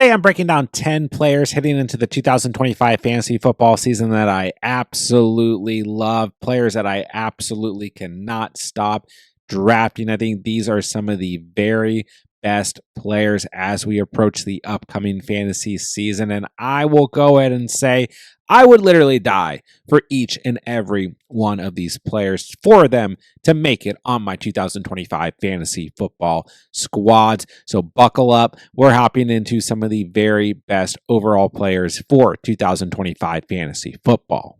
Today I'm breaking down 10 players heading into the 2025 fantasy football season that I absolutely love, players that I absolutely cannot stop drafting. I think these are some of the very best players as we approach the upcoming fantasy season. And I will go ahead and say I would literally die for each and every one of these players for them to make it on my 2025 fantasy football squads. So buckle up. We're hopping into some of the very best overall players for 2025 fantasy football.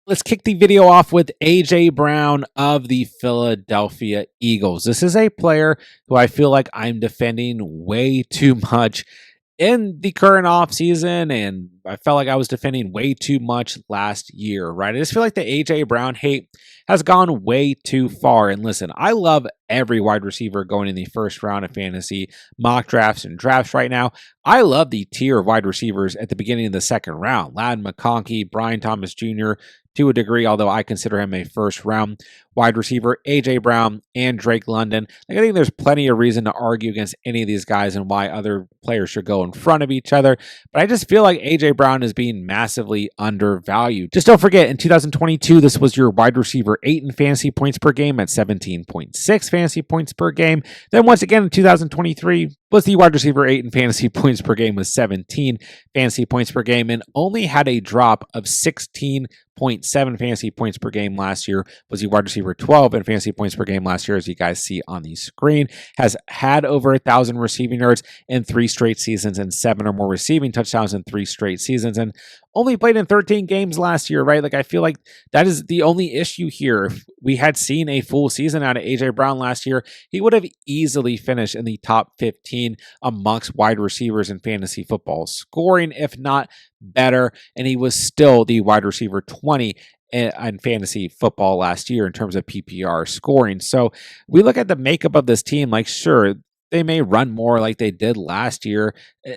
Let's kick the video off with A.J. Brown of the Philadelphia Eagles. This is a player who I feel like I'm defending way too much in the current offseason, and I felt like I was defending way too much last year, right? I just feel like the A.J. Brown hate has gone way too far. And listen, I love every wide receiver going in the first round of fantasy mock drafts and drafts right now. I love the tier of wide receivers at the beginning of the second round. Ladd McConkey, Brian Thomas Jr., to a degree, although I consider him a first-round wide receiver, A.J. Brown and Drake London. I think there's plenty of reason to argue against any of these guys and why other players should go in front of each other. But I just feel like A.J. Brown is being massively undervalued. Just don't forget, in 2022, this was your wide receiver 8 in fantasy points per game at 17.6 fantasy points per game. Then once again in 2023, was the wide receiver 8 in fantasy points per game with 17 fantasy points per game and only had a drop of 16.7 fantasy points per game last year. Was the wide receiver 12 in fantasy points per game last year, as you guys see on the screen. Has had over 1,000 receiving yards in 3 straight seasons and 7 or more receiving touchdowns in 3 straight seasons, and only played in 13 games last year, right? Like, I feel like that is the only issue here. If we had seen a full season out of A.J. Brown last year, he would have easily finished in the top 15 amongst wide receivers in fantasy football scoring, if not better, and he was still the wide receiver 20 in fantasy football last year in terms of PPR scoring. So we look at the makeup of this team, like, sure, they may run more like they did last year.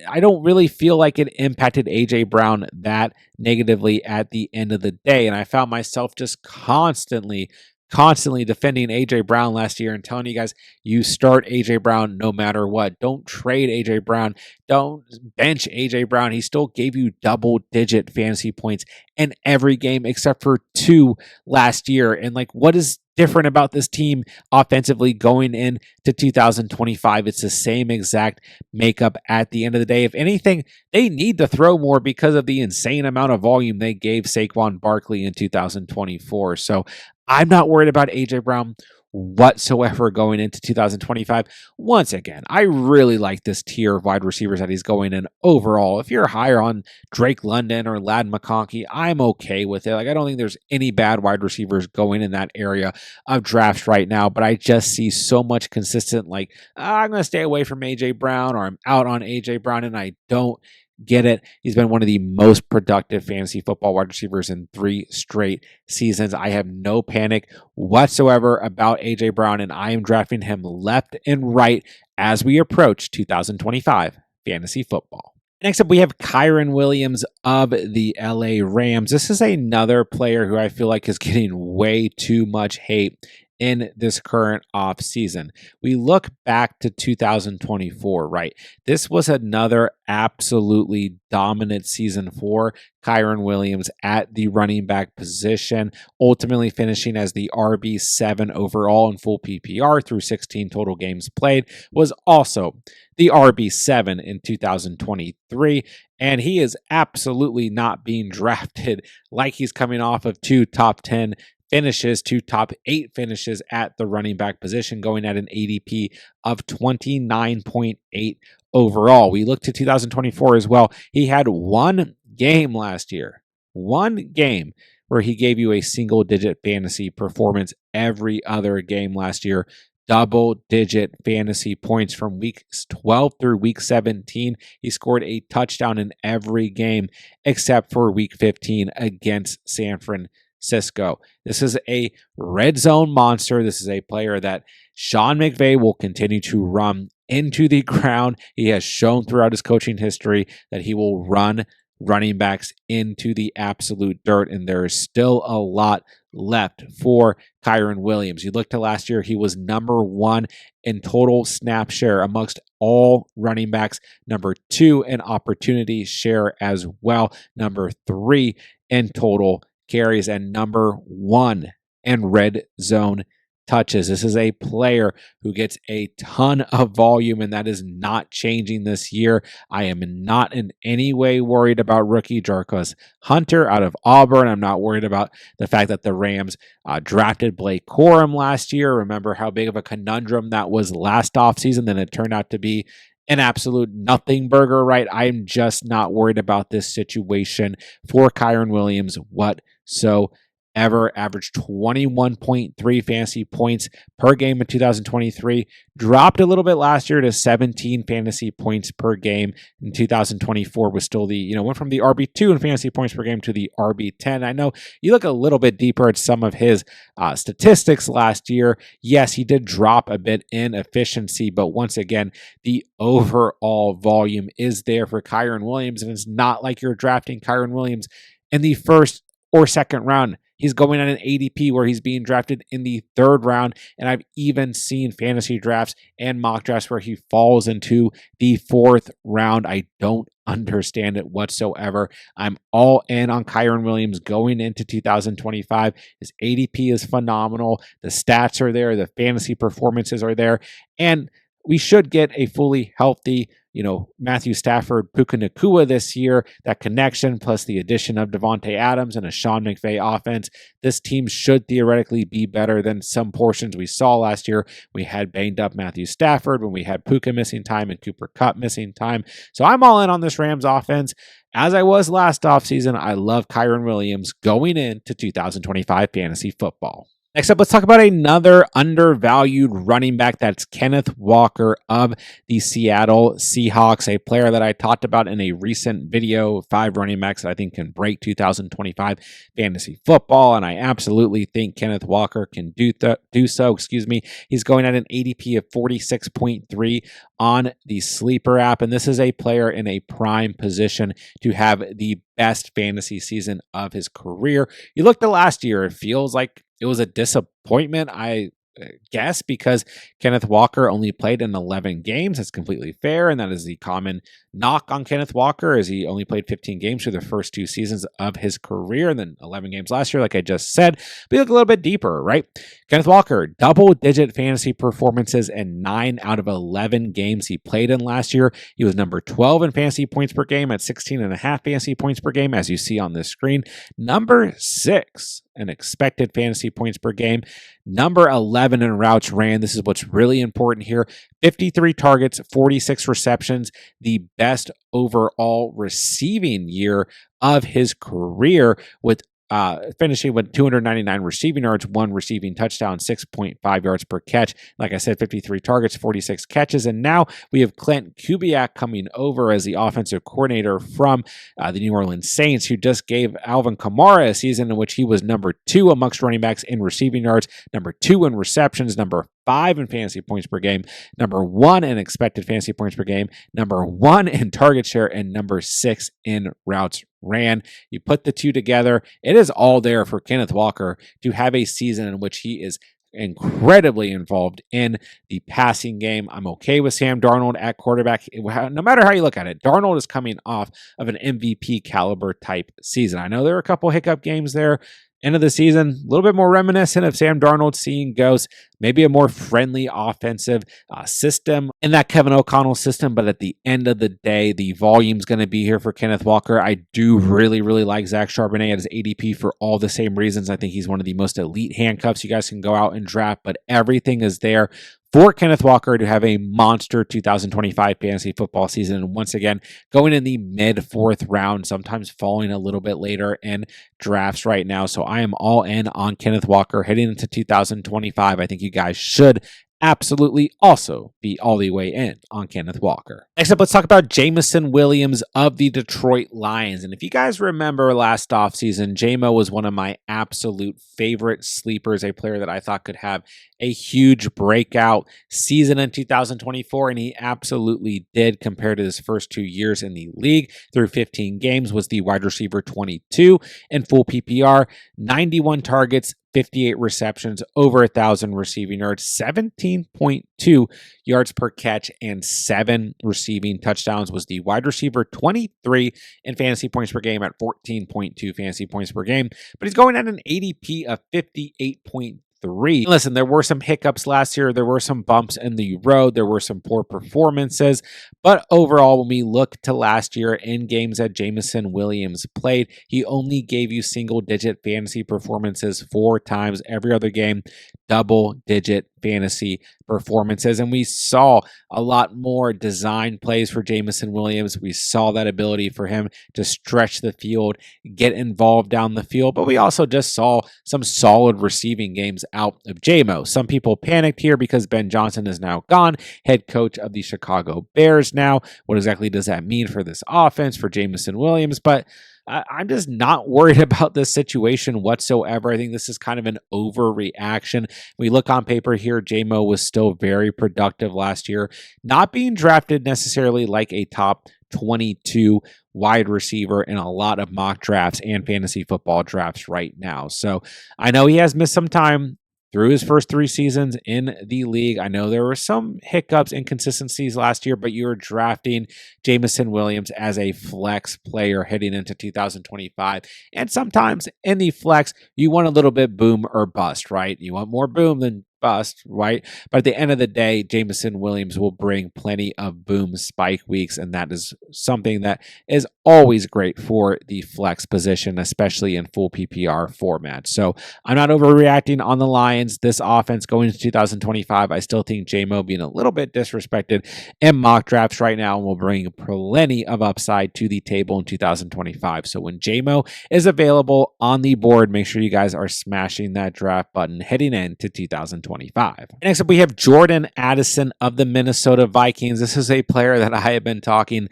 I don't really feel like it impacted A.J. Brown that negatively at the end of the day. And I found myself just constantly defending A.J. Brown last year and telling you guys, you start A.J. Brown no matter what. Don't trade A.J. Brown. Don't bench A.J. Brown. He still gave you double-digit fantasy points in every game except for 2 last year. And like, what is different about this team offensively going into 2025? It's the same exact makeup at the end of the day. If anything, they need to throw more because of the insane amount of volume they gave Saquon Barkley in 2024. So I'm not worried about A.J. Brown whatsoever going into 2025. Once again, I really like this tier of wide receivers that he's going in overall. If you're higher on Drake London or Ladd McConkey, I'm okay with it. Like, I don't think there's any bad wide receivers going in that area of drafts right now, but I just see so much consistent, like, I'm going to stay away from A.J. Brown, or I'm out on A.J. Brown, and I don't get it. He's been one of the most productive fantasy football wide receivers in 3 straight seasons. I have no panic whatsoever about A.J. Brown, and I am drafting him left and right as we approach 2025 fantasy football. Next up, we have Kyren Williams of the LA Rams. This is another player who I feel like is getting way too much hate in this current off season. We look back to 2024, right? This was another absolutely dominant season for Kyren Williams at the running back position, ultimately finishing as the RB7 overall in full PPR through 16 total games played, was also the RB7 in 2023, and he is absolutely not being drafted like he's coming off of 2 top 10 finishes, 2 top 8 finishes at the running back position, going at an ADP of 29.8 overall. We look to 2024 as well. He had 1 game last year, 1 game where he gave you a single-digit fantasy performance. Every other game last year, double-digit fantasy points from week 12 through week 17. He scored a touchdown in every game except for week 15 against San Francisco. This is a red zone monster. This is a player that Sean McVay will continue to run into the ground. He has shown throughout his coaching history that he will run running backs into the absolute dirt, and there is still a lot left for Kyren Williams. You look to last year, he was number 1 in total snap share amongst all running backs, number 2 in opportunity share as well, number 3 in total carries, and number 1 in red zone touches. This is a player who gets a ton of volume, and that is not changing this year. I am not in any way worried about rookie Jarquez Hunter out of Auburn. I'm not worried about the fact that the Rams drafted Blake Corum last year. Remember how big of a conundrum that was last offseason, then it turned out to be an absolute nothing burger, right? I'm just not worried about this situation for Kyren Williams whatsoever. Averaged 21.3 fantasy points per game in 2023. Dropped a little bit last year to 17 fantasy points per game. In 2024 was still went from the RB2 in fantasy points per game to the RB10. I know you look a little bit deeper at some of his statistics last year. Yes, he did drop a bit in efficiency, but once again, the overall volume is there for Kyren Williams, and it's not like you're drafting Kyren Williams in the first or second round. He's going at an ADP where he's being drafted in the 3rd round, and I've even seen fantasy drafts and mock drafts where he falls into the 4th round. I don't understand it whatsoever. I'm all in on Kyren Williams going into 2025. His ADP is phenomenal. The stats are there. The fantasy performances are there, and we should get a fully healthy Matthew Stafford, Puka Nacua this year. That connection plus the addition of Devontae Adams and a Sean McVay offense, this team should theoretically be better than some portions we saw last year. We had banged up Matthew Stafford when we had Puka missing time and Cooper Kupp missing time. So I'm all in on this Rams offense. As I was last offseason, I love Kyren Williams going into 2025 fantasy football. Next up, let's talk about another undervalued running back. That's Kenneth Walker of the Seattle Seahawks, a player that I talked about in a recent video, 5 running backs that I think can break 2025 fantasy football, and I absolutely think Kenneth Walker can do so. He's going at an ADP of 46.3 on the Sleeper app, and this is a player in a prime position to have the best fantasy season of his career. You look to last year, it feels like it was a disappointment, I guess, because Kenneth Walker only played in 11 games. That's completely fair, and that is the common knock on Kenneth Walker, is he only played 15 games for the first 2 seasons of his career, and then 11 games last year, like I just said. But you look a little bit deeper, right? Kenneth Walker, double-digit fantasy performances in 9 out of 11 games he played in last year. He was number 12 in fantasy points per game at 16.5 fantasy points per game, as you see on this screen. Number 6 in expected fantasy points per game. Number 11 in routes ran. This is what's really important here. 53 targets, 46 receptions, the best overall receiving year of his career, with finishing with 299 receiving yards, 1 receiving touchdown, 6.5 yards per catch. Like I said, 53 targets, 46 catches. And now we have Clint Kubiak coming over as the offensive coordinator from the New Orleans Saints, who just gave Alvin Kamara a season in which he was number 2 amongst running backs in receiving yards, number 2 in receptions, number 5 in fantasy points per game, number 1 in expected fantasy points per game, number 1 in target share, and number 6 in routes ran. You put the two together, it is all there for Kenneth Walker to have a season in which he is incredibly involved in the passing game. I'm okay with Sam Darnold at quarterback. No matter how you look at it, Darnold is coming off of an MVP caliber type season. I know there are a couple hiccup games there. End of the season, a little bit more reminiscent of Sam Darnold seeing ghosts, maybe a more friendly offensive system in that Kevin O'Connell system. But at the end of the day, the volume's going to be here for Kenneth Walker. I do really, really like Zach Charbonnet at his ADP for all the same reasons. I think he's one of the most elite handcuffs you guys can go out and draft, but everything is there for Kenneth Walker to have a monster 2025 fantasy football season. And once again, going in the mid-4th round, sometimes falling a little bit later in drafts right now. So I am all in on Kenneth Walker heading into 2025. I think you guys should absolutely also be all the way in on Kenneth Walker. Next up, let's talk about Jameson Williams of the Detroit Lions. And if you guys remember last offseason, JMO was one of my absolute favorite sleepers, a player that I thought could have a huge breakout season in 2024, and he absolutely did compared to his first 2 years in the league. Through 15 games, was the wide receiver 22 in full PPR, 91 targets, 58 receptions, over 1,000 receiving yards, 17.2 yards per catch, and 7 receiving touchdowns. Was the wide receiver 23 in fantasy points per game at 14.2 fantasy points per game. But he's going at an ADP of 58.3. Listen, there were some hiccups last year. There were some bumps in the road. There were some poor performances. But overall, when we look to last year in games that Jameson Williams played, he only gave you single-digit fantasy performances 4 times. Every other game, double-digit fantasy performances. And we saw a lot more design plays for Jameson Williams. We saw that ability for him to stretch the field, get involved down the field. But we also just saw some solid receiving games out of JMO. Some people panicked here because Ben Johnson is now gone, head coach of the Chicago Bears now. What exactly does that mean for this offense, for Jameson Williams? But I'm just not worried about this situation whatsoever. I think this is kind of an overreaction. We look on paper here, JMO was still very productive last year, not being drafted necessarily like a top 22 wide receiver in a lot of mock drafts and fantasy football drafts right now. So I know he has missed some time through his first 3 seasons in the league. I know there were some hiccups, inconsistencies last year, but you were drafting Jameson Williams as a flex player heading into 2025. And sometimes in the flex, you want a little bit boom or bust, right? You want more boom than bust, right? But at the end of the day, Jameson Williams will bring plenty of boom spike weeks, and that is something that is always great for the flex position, especially in full PPR format. So I'm not overreacting on the Lions. This offense going into 2025, I still think JMO being a little bit disrespected in mock drafts right now will bring plenty of upside to the table in 2025. So when JMO is available on the board, make sure you guys are smashing that draft button heading into 2025. Next up, we have Jordan Addison of the Minnesota Vikings. This is a player that I have been talking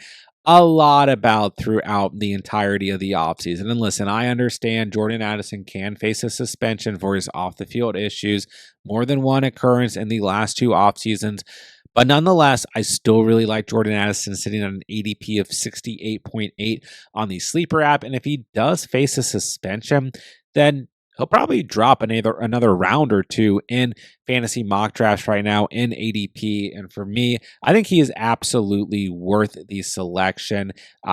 a lot about throughout the entirety of the offseason. And listen, I understand Jordan Addison can face a suspension for his off-the-field issues, more than one occurrence in the last 2 off seasons. But nonetheless, I still really like Jordan Addison sitting at an ADP of 68.8 on the Sleeper app. And if he does face a suspension, then he'll probably drop another round or 2 in fantasy mock drafts right now in ADP. And for me, I think he is absolutely worth the selection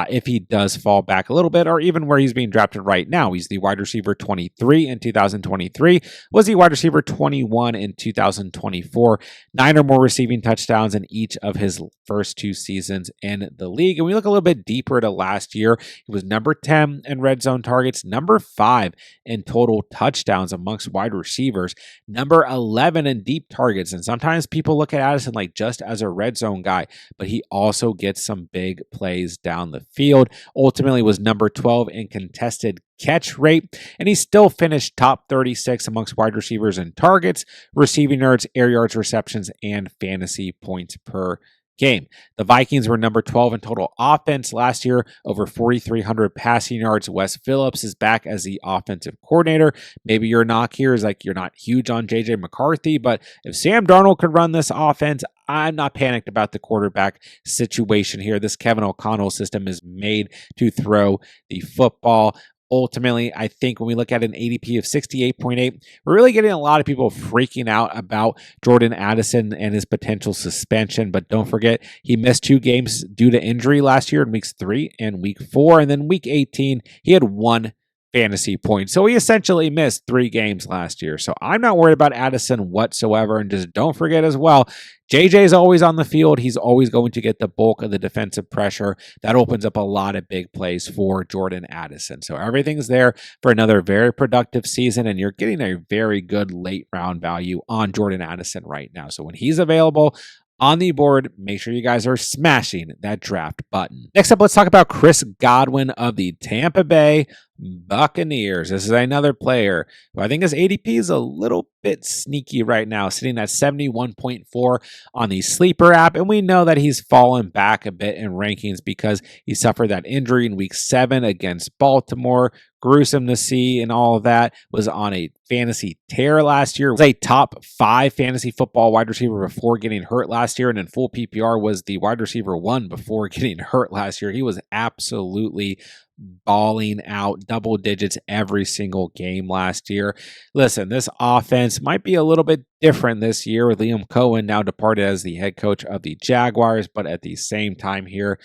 if he does fall back a little bit, or even where he's being drafted right now. He's the wide receiver 23 in 2023, was the wide receiver 21 in 2024, 9 or more receiving touchdowns in each of his first 2 seasons in the league. And we look a little bit deeper to last year, he was number 10 in red zone targets, number 5 in total touchdowns amongst wide receivers, number 11 in deep targets. And sometimes people look at Addison like just as a red zone guy, but he also gets some big plays down the field. Ultimately was number 12 in contested catch rate, and he still finished top 36 amongst wide receivers in targets, receiving yards, air yards, receptions, and fantasy points per game. The Vikings were number 12 in total offense last year, over 4,300 passing yards. Wes Phillips is back as the offensive coordinator. Maybe your knock here is like you're not huge on JJ McCarthy, but if Sam Darnold could run this offense, I'm not panicked about the quarterback situation here. This Kevin O'Connell system is made to throw the football. Ultimately, I think when we look at an ADP of 68.8, we're really getting a lot of people freaking out about Jordan Addison and his potential suspension. But don't forget, he missed 2 games due to injury last year in weeks 3 and week 4. And then week 18, he had 1 fantasy point. So he essentially missed 3 games last year. So I'm not worried about Addison whatsoever. And just don't forget as well, JJ is always on the field. He's always going to get the bulk of the defensive pressure. That opens up a lot of big plays for Jordan Addison. So everything's there for another very productive season, and you're getting a very good late round value on Jordan Addison right now. So when he's available on the board, make sure you guys are smashing that draft button. Next up, let's talk about Chris Godwin of the Tampa Bay Buccaneers. This is another player who I think his ADP is a little bit sneaky right now, sitting at 71.4 on the sleeper app. And we know that he's fallen back a bit in rankings because he suffered that injury in week 7 against Baltimore. Gruesome to see and all of that. Was on a fantasy tear last year. Was a top 5 fantasy football wide receiver before getting hurt last year. And in full PPR was the wide receiver 1 before getting hurt last year. He was absolutely balling out double digits every single game last year. Listen, this offense might be a little bit different this year with Liam Cohen now departed as the head coach of the Jaguars, but at the same time here,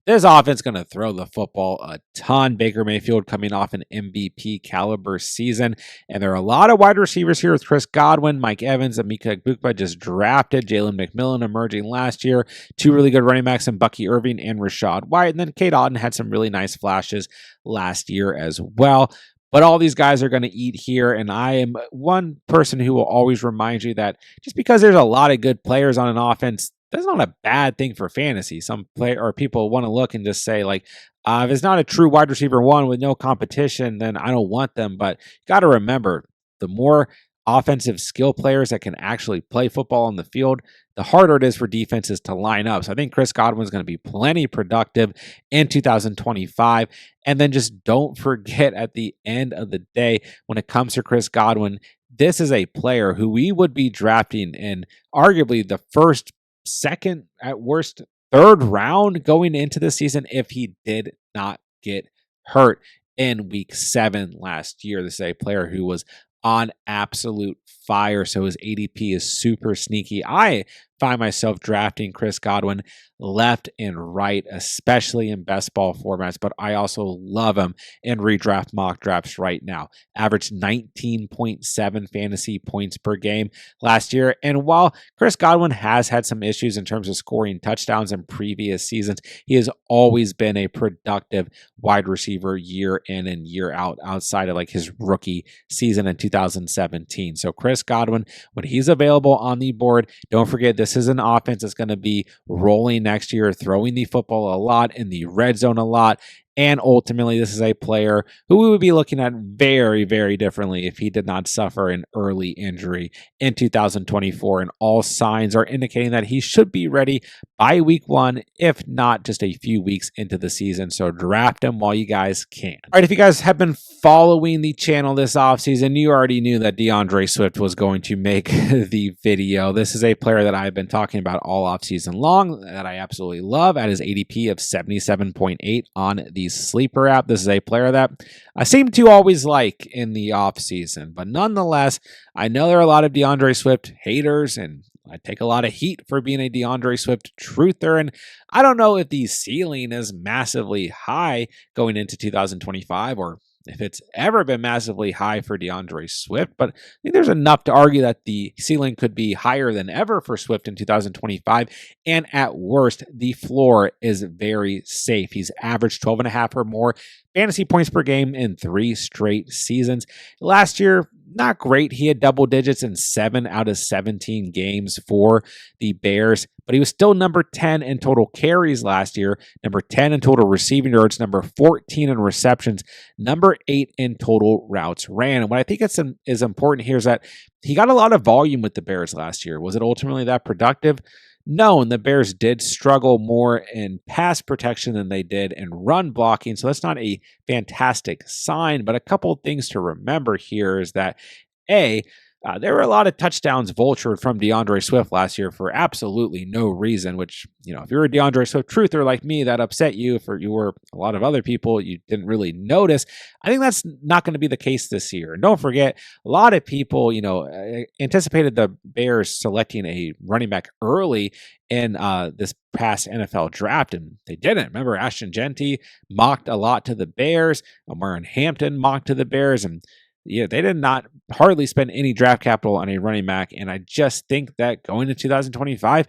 this offense is going to throw the football a ton. Baker Mayfield coming off an MVP caliber season. And there are a lot of wide receivers here with Chris Godwin, Mike Evans, Emeka Egbuka just drafted, Jalen McMillan emerging last year. 2 really good running backs in Bucky Irving and Rachaad White. And then Cade Otton had some really nice flashes last year as well. But all these guys are going to eat here, and I am one person who will always remind you that just because there's a lot of good players on an offense, that's not a bad thing for fantasy. Some people want to look and just say, like, if it's not a true wide receiver 1 with no competition, then I don't want them. But you got to remember, the more offensive skill players that can actually play football on the field, the harder it is for defenses to line up. So I think Chris Godwin is going to be plenty productive in 2025. And then just don't forget, at the end of the day, when it comes to Chris Godwin, this is a player who we would be drafting in arguably the first, second, at worst, third round going into the season if he did not get hurt in week 7 last year. This is a player who was on absolute fire, so his ADP is super sneaky. I find myself drafting Chris Godwin left and right, especially in best ball formats, but I also love him in redraft mock drafts right now. Averaged 19.7 fantasy points per game last year. And while Chris Godwin has had some issues in terms of scoring touchdowns in previous seasons, he has always been a productive wide receiver year in and year out, outside of like his rookie season in 2017. So Chris Godwin, when he's available on the board, don't forget this is an offense that's going to be rolling next year, throwing the football a lot in the red zone a lot. And ultimately, this is a player who we would be looking at very, very differently if he did not suffer an early injury in 2024. And all signs are indicating that he should be ready by week 1, if not just a few weeks into the season. So draft him while you guys can. All right, if you guys have been following the channel this offseason, you already knew that DeAndre Swift was going to make the video. This is a player that I've been talking about all offseason long that I absolutely love at his ADP of 77.8 on the sleeper app. This is a player that I seem to always like in the offseason, but nonetheless, I know there are a lot of DeAndre Swift haters, and I take a lot of heat for being a DeAndre Swift truther, and I don't know if the ceiling is massively high going into 2025, or if it's ever been massively high for DeAndre Swift, but I think there's enough to argue that the ceiling could be higher than ever for Swift in 2025. And at worst, the floor is very safe. He's averaged 12.5 or more fantasy points per game in 3 straight seasons. Last year, not great. He had double digits in 7 out of 17 games for the Bears, but he was still number 10 in total carries last year, number 10 in total receiving yards, number 14 in receptions, number 8 in total routes ran. And what I think is important here is that he got a lot of volume with the Bears last year. Was it ultimately that productive? No, and the Bears did struggle more in pass protection than they did in run blocking, so that's not a fantastic sign. But a couple of things to remember here is that, there were a lot of touchdowns vultured from DeAndre Swift last year for absolutely no reason, which, if you're a DeAndre Swift truther like me, that upset you. If you were a lot of other people, you didn't really notice. I think that's not going to be the case this year. And don't forget, a lot of people, anticipated the Bears selecting a running back early in this past NFL draft, and they didn't. Remember, Ashton Genty mocked a lot to the Bears. Warren Hampton mocked to the Bears, and they did not hardly spend any draft capital on a running back. And I just think that going to 2025,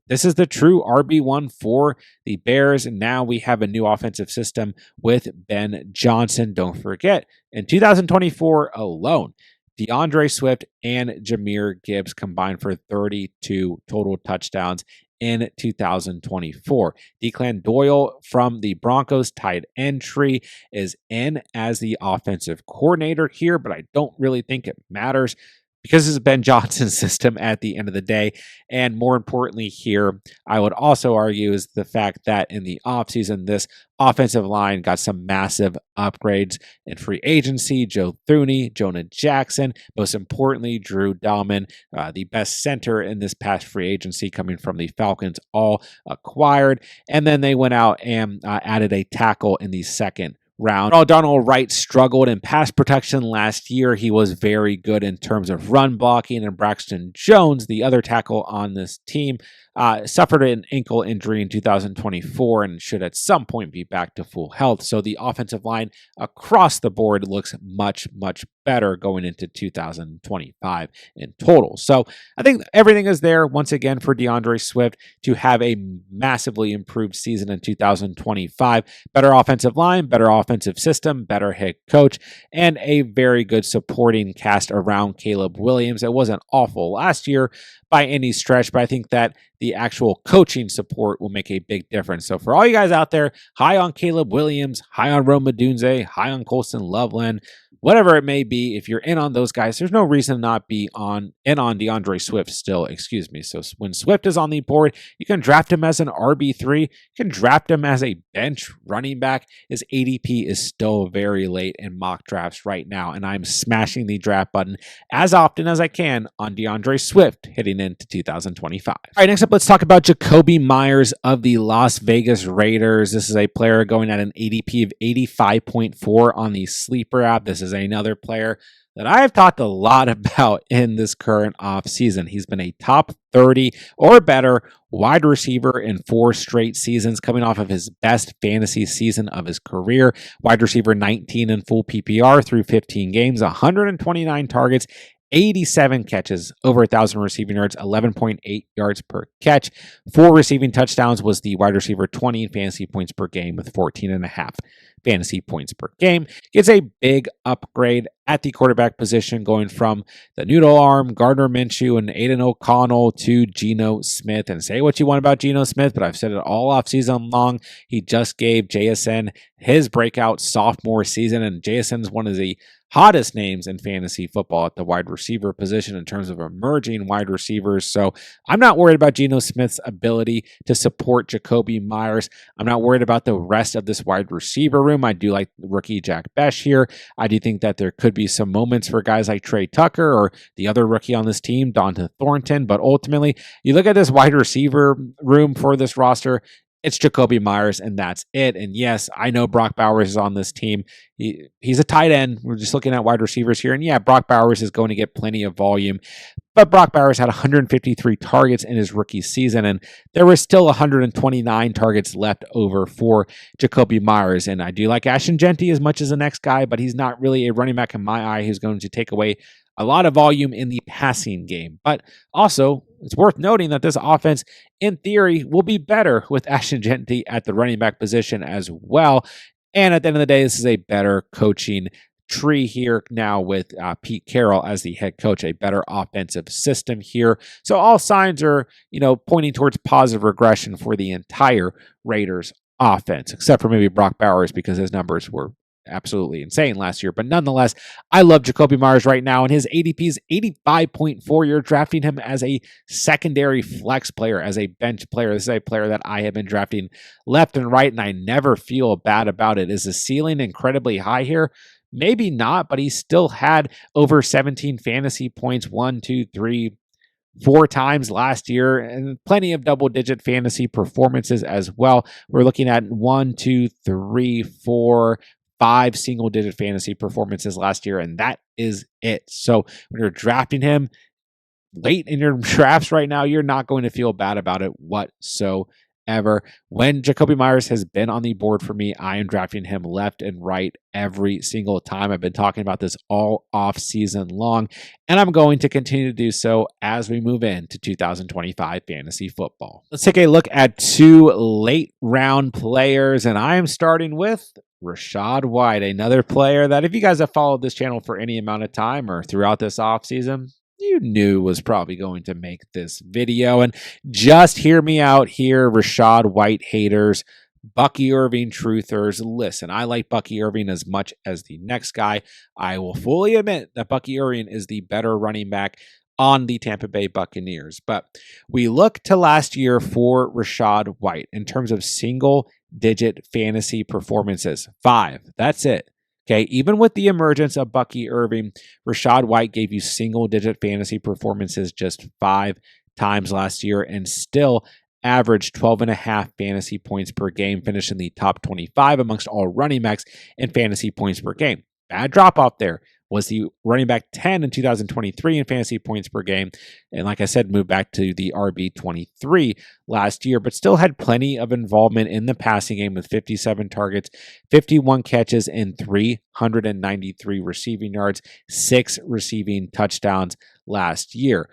this is the true RB1 for the Bears. And now we have a new offensive system with Ben Johnson. Don't forget, in 2024 alone, DeAndre Swift and Jahmyr Gibbs combined for 32 total touchdowns in 2024. Declan Doyle from the Broncos tight end tree is in as the offensive coordinator here, but I don't really think it matters because this is Ben Johnson's system at the end of the day. And more importantly here, I would also argue is the fact that in the offseason, this offensive line got some massive upgrades in free agency. Joe Thuney, Jonah Jackson, most importantly, Drew Dahlman, the best center in this past free agency coming from the Falcons, all acquired. And then they went out and added a tackle in the second round. Donald Wright struggled in pass protection last year. He was very good in terms of run blocking, and Braxton Jones, the other tackle on this team, suffered an ankle injury in 2024 and should at some point be back to full health. So the offensive line across the board looks much, much better going into 2025 in total. So I think everything is there once again for DeAndre Swift to have a massively improved season in 2025. Better offensive line, better offensive system, better head coach, and a very good supporting cast around Caleb Williams. It wasn't awful last year by any stretch, but I think that the actual coaching support will make a big difference. So for all you guys out there, high on Caleb Williams, high on Rome Odunze, high on Colston Loveland, whatever it may be, if you're in on those guys, there's no reason to not be on DeAndre Swift still, So when Swift is on the board, you can draft him as an RB3. You can draft him as a bench running back. His ADP is still very late in mock drafts right now, and I'm smashing the draft button as often as I can on DeAndre Swift heading into 2025. All right, next up, let's talk about Jakobi Meyers of the Las Vegas Raiders. This is a player going at an ADP of 85.4 on the Sleeper app. This is another player that I have talked a lot about in this current offseason. He's been a top 30 or better wide receiver in 4 straight seasons, coming off of his best fantasy season of his career. Wide receiver 19 in full PPR through 15 games, 129 targets, 87 catches, over 1,000 receiving yards, 11.8 yards per catch. 4 receiving touchdowns, was the wide receiver 20 in fantasy points per game with 14.5 fantasy points per game. Gets a big upgrade at the quarterback position, going from the noodle arm, Gardner Minshew, and Aiden O'Connell to Geno Smith. And say what you want about Geno Smith, but I've said it all offseason long. He just gave JSN his breakout sophomore season, and JSN's one of the hottest names in fantasy football at the wide receiver position in terms of emerging wide receivers. So I'm not worried about Geno Smith's ability to support Jakobi Meyers. I'm not worried about the rest of this wide receiver room. I do like rookie Jack Besh here. I do think that there could be some moments for guys like Trey Tucker or the other rookie on this team, Donta Thornton. But ultimately, you look at this wide receiver room for this roster, it's Jakobi Meyers, and that's it. And yes, I know Brock Bowers is on this team. He's a tight end. We're just looking at wide receivers here. And yeah, Brock Bowers is going to get plenty of volume. But Brock Bowers had 153 targets in his rookie season, and there was still 129 targets left over for Jakobi Meyers. And I do like Ashton Jeanty as much as the next guy, but he's not really a running back in my eye who's going to take away a lot of volume in the passing game. But also, it's worth noting that this offense, in theory, will be better with Ashton Jeanty at the running back position as well. And at the end of the day, this is a better coaching tree here now with Pete Carroll as the head coach, a better offensive system here. So all signs are, pointing towards positive regression for the entire Raiders offense, except for maybe Brock Bowers because his numbers were absolutely insane last year. But nonetheless, I love Jakobi Meyers right now, and his ADP is 85.4. You're drafting him as a secondary flex player, as a bench player. This is a player that I have been drafting left and right, and I never feel bad about it. Is the ceiling incredibly high here? Maybe not, but he still had over 17 fantasy points, 1, 2, 3, 4 times last year, and plenty of double-digit fantasy performances as well. We're looking at 1, 2, 3, 4, 5 single-digit fantasy performances last year, and that is it. So when you're drafting him late in your drafts right now, you're not going to feel bad about it whatsoever. When Jakobi Meyers has been on the board for me, I am drafting him left and right every single time. I've been talking about this all off season long, and I'm going to continue to do so as we move into 2025 fantasy football. Let's take a look at 2 late round players, and I am starting with Rachaad White, another player that if you guys have followed this channel for any amount of time or throughout this offseason, you knew was probably going to make this video. And just hear me out here, Rachaad White haters, Bucky Irving truthers. Listen, I like Bucky Irving as much as the next guy. I will fully admit that Bucky Irving is the better running back on the Tampa Bay Buccaneers. But we look to last year for Rachaad White in terms of single-digit fantasy performances. 5. That's it. Okay, even with the emergence of Bucky Irving, Rachaad White gave you single-digit fantasy performances just 5 times last year and still averaged 12.5 fantasy points per game, finishing the top 25 amongst all running backs in fantasy points per game. Bad drop-off there. Was the running back 10 in 2023 in fantasy points per game. And like I said, moved back to the RB23 last year, but still had plenty of involvement in the passing game with 57 targets, 51 catches, and 393 receiving yards, 6 receiving touchdowns last year.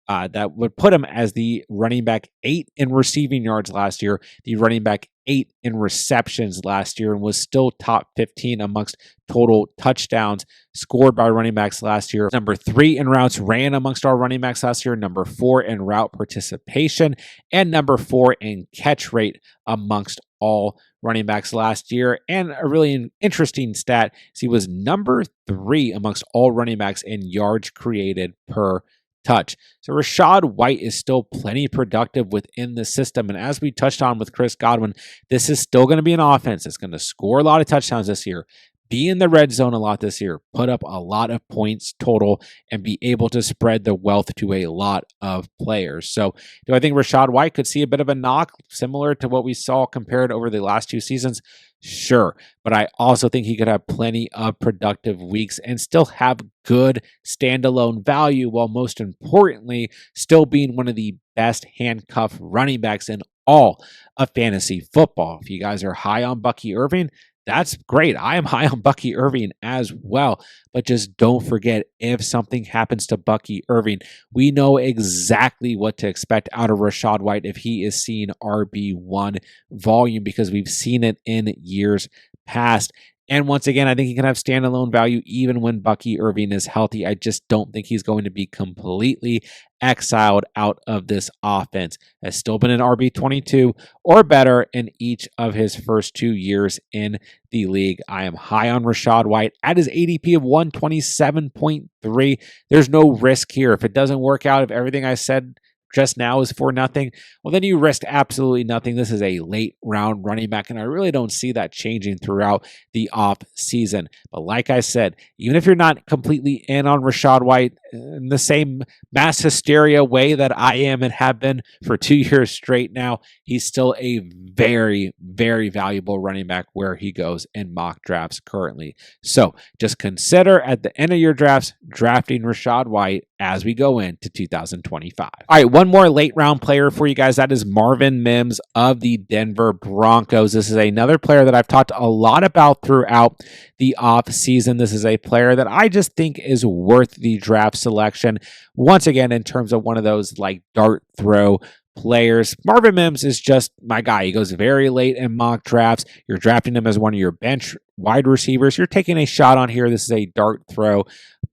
That would put him as the running back 8 in receiving yards last year, the running back 8 in receptions last year, and was still top 15 amongst total touchdowns scored by running backs last year. Number 3 in routes ran amongst our running backs last year, number 4 in route participation, and number 4 in catch rate amongst all running backs last year. And a really interesting stat is he was number 3 amongst all running backs in yards created per touch. So Rachaad White is still plenty productive within the system. And as we touched on with Chris Godwin, this is still going to be an offense that's going to score a lot of touchdowns this year, be in the red zone a lot this year, put up a lot of points total, and be able to spread the wealth to a lot of players. So do I think Rachaad White could see a bit of a knock similar to what we saw compared over the last 2 seasons? Sure, but I also think he could have plenty of productive weeks and still have good standalone value, while most importantly, still being one of the best handcuff running backs in all of fantasy football. If you guys are high on Bucky Irving, that's great. I am high on Bucky Irving as well. But just don't forget, if something happens to Bucky Irving, we know exactly what to expect out of Rachaad White if he is seeing RB1 volume, because we've seen it in years past. And once again, I think he can have standalone value even when Bucky Irving is healthy. I just don't think he's going to be completely exiled out of this offense. Has still been an RB22 or better in each of his first 2 years in the league. I am high on Rachaad White at his ADP of 127.3. There's no risk here. If it doesn't work out, if everything I said just now is for nothing, well, then you risk absolutely nothing. This is a late round running back, and I really don't see that changing throughout the off season. But like I said, even if you're not completely in on Rachaad White in the same mass hysteria way that I am and have been for 2 years straight now, he's still a very, very valuable running back where he goes in mock drafts currently. So just consider at the end of your drafts drafting Rachaad White as we go into 2025. All right, one more late round player for you guys. That is Marvin Mims of the Denver Broncos. This is another player that I've talked a lot about throughout the off season. This is a player that I just think is worth the draft selection. Once again, in terms of one of those like dart throw players, Marvin Mims is just my guy. He goes very late in mock drafts. You're drafting him as one of your bench wide receivers. You're taking a shot on here. This is a dart throw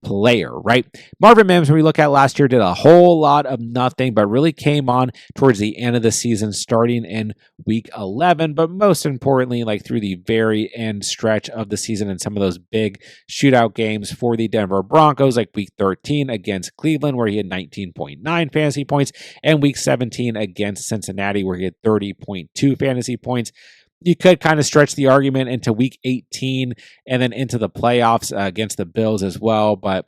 player, right? Marvin Mims, when we look at last year, did a whole lot of nothing, but really came on towards the end of the season, starting in week 11, but most importantly, like through the very end stretch of the season and some of those big shootout games for the Denver Broncos, like week 13 against Cleveland, where he had 19.9 fantasy points, and week 17 against Cincinnati, where he had 30.2 fantasy points. You could kind of stretch the argument into week 18 and then into the playoffs against the Bills as well. But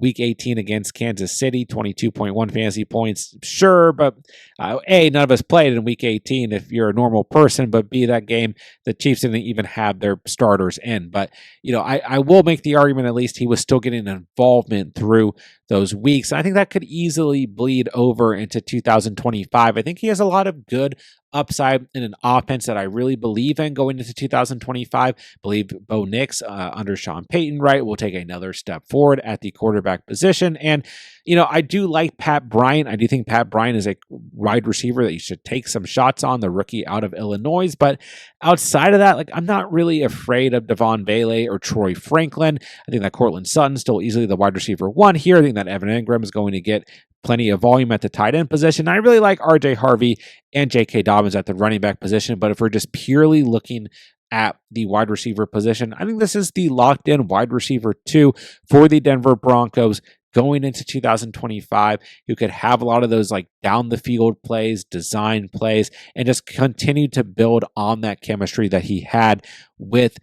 week 18 against Kansas City, 22.1 fantasy points. Sure, but A, none of us played in week 18 if you're a normal person, but B, that game, the Chiefs didn't even have their starters in. But, you know, I will make the argument at least he was still getting involvement through those weeks. And I think that could easily bleed over into 2025. I think he has a lot of good upside in an offense that I really believe in going into 2025. Believe Bo Nix under Sean Payton, right, will take another step forward at the quarterback position. And, I do like Pat Bryant. I do think Pat Bryant is a wide receiver that you should take some shots on, the rookie out of Illinois. But outside of that, I'm not really afraid of Devon Bailey or Troy Franklin. I think that Cortland Sutton's still easily the wide receiver one here. I think that Evan Ingram is going to get plenty of volume at the tight end position. I really like RJ Harvey and J.K. Dobbins at the running back position. But if we're just purely looking at the wide receiver position, I think this is the locked in wide receiver 2 for the Denver Broncos going into 2025. You could have a lot of those down the field plays, design plays, and just continue to build on that chemistry that he had with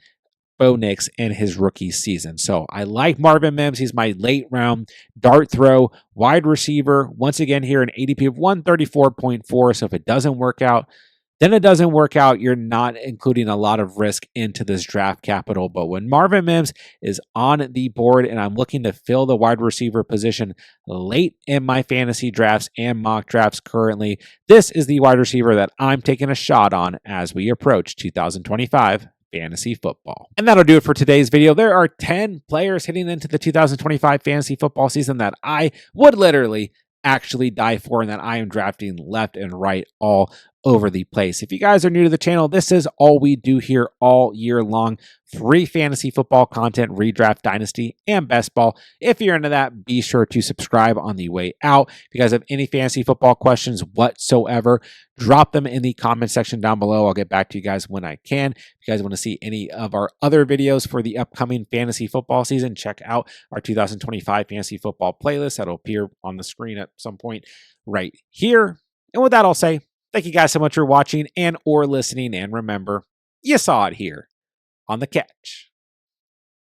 Bo Nix in his rookie season. So I like Marvin Mims. He's my late round dart throw wide receiver. Once again, here an ADP of 134.4. So if it doesn't work out, then it doesn't work out. You're not including a lot of risk into this draft capital. But when Marvin Mims is on the board and I'm looking to fill the wide receiver position late in my fantasy drafts and mock drafts currently, this is the wide receiver that I'm taking a shot on as we approach 2025 fantasy football. And that'll do it for today's video. There are 10 players heading into the 2025 fantasy football season that I would literally actually die for and that I am drafting left and right all over the place. If you guys are new to the channel, this is all we do here all year long. Free fantasy football content, redraft, dynasty, and best ball. If you're into that, be sure to subscribe on the way out. If you guys have any fantasy football questions whatsoever, drop them in the comment section down below. I'll get back to you guys when I can. If you guys want to see any of our other videos for the upcoming fantasy football season, check out our 2025 fantasy football playlist. That'll appear on the screen at some point right here. And with that, I'll say thank you guys so much for watching and or listening. And remember, you saw it here on The Catch.